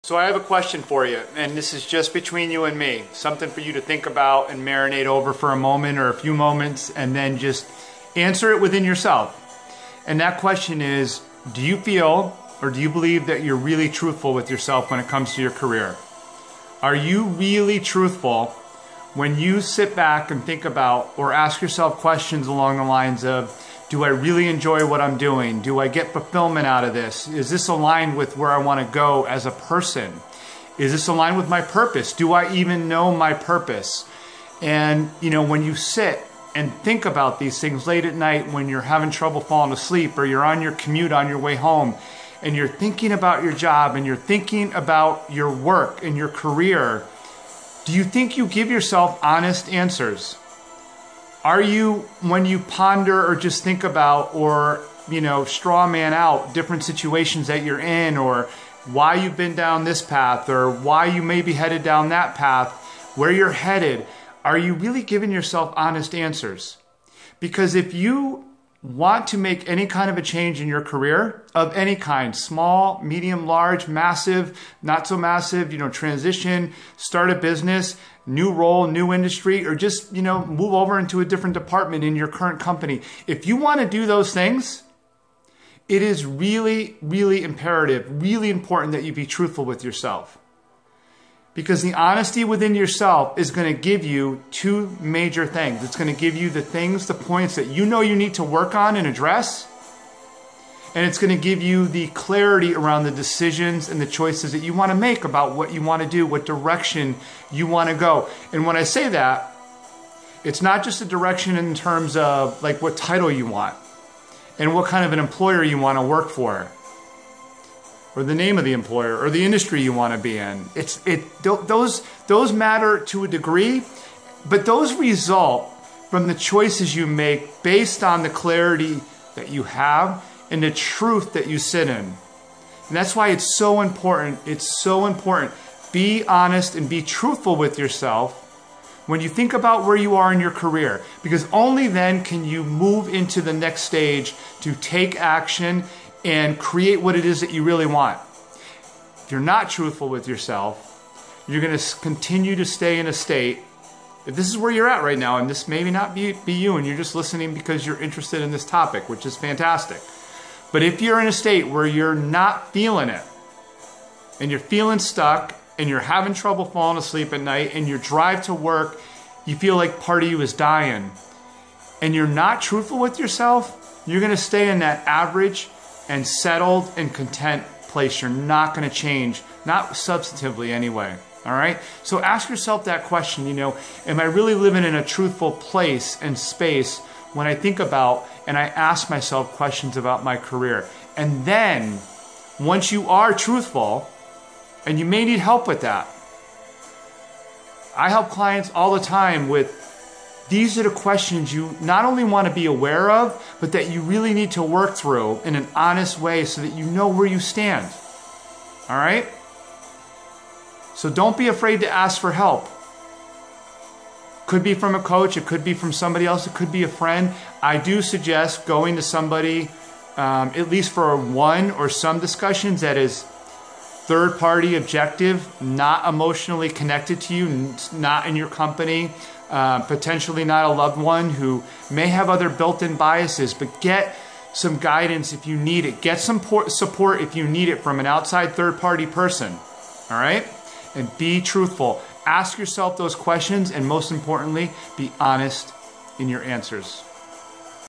So I have a question for you, and this is just between you and me. Something for you to think about and marinate over for a moment or a few moments, and then just answer it within yourself. And that question is, do you feel or do you believe that you're really truthful with yourself when it comes to your career? Are you really truthful when you sit back and think about or ask yourself questions along the lines of, do I really enjoy what I'm doing? Do I get fulfillment out of this? Is this aligned with where I want to go as a person? Is this aligned with my purpose? Do I even know my purpose? And when you sit and think about these things late at night when you're having trouble falling asleep, or you're on your commute on your way home and you're thinking about your job and you're thinking about your work and your career, do you think you give yourself honest answers? Are you, when you ponder or just think about or, straw man out different situations that you're in, or why you've been down this path, or why you may be headed down that path, where you're headed, are you really giving yourself honest answers? Because if you want to make any kind of a change in your career of any kind, small, medium, large, massive, not so massive, transition, start a business, new role, new industry, or just, move over into a different department in your current company. If you want to do those things, it is really, really imperative, really important that you be truthful with yourself. Because the honesty within yourself is going to give you two major things. It's going to give you the things, the points that you need to work on and address. And it's going to give you the clarity around the decisions and the choices that you want to make about what you want to do, what direction you want to go. And when I say that, it's not just a direction in terms of like what title you want and what kind of an employer you want to work for, or the name of the employer, or the industry you want to be in. Those matter to a degree, but those result from the choices you make based on the clarity that you have and the truth that you sit in. And that's why it's so important. It's so important. Be honest and be truthful with yourself when you think about where you are in your career, because only then can you move into the next stage to take action and create what it is that you really want. If you're not truthful with yourself, you're going to continue to stay in a state. If this is where you're at right now, and this may not be you, and you're just listening because you're interested in this topic, which is fantastic. But if you're in a state where you're not feeling it, and you're feeling stuck, and you're having trouble falling asleep at night, and your drive to work, you feel like part of you is dying, and you're not truthful with yourself, you're going to stay in that average and settled and content place. You're not going to change, not substantively anyway. All right? So ask yourself that question, am I really living in a truthful place and space when I think about and I ask myself questions about my career? And then, once you are truthful, and you may need help with that, I help clients all the time with, these are the questions you not only want to be aware of, but that you really need to work through in an honest way so that you know where you stand. All right? So don't be afraid to ask for help. Could be from a coach, it could be from somebody else, it could be a friend. I do suggest going to somebody, at least for one or some discussions, that is third-party, objective, not emotionally connected to you, not in your company, potentially not a loved one who may have other built-in biases, but get some guidance if you need it. Get some support if you need it from an outside third-party person, all right? And be truthful. Ask yourself those questions, and most importantly, be honest in your answers.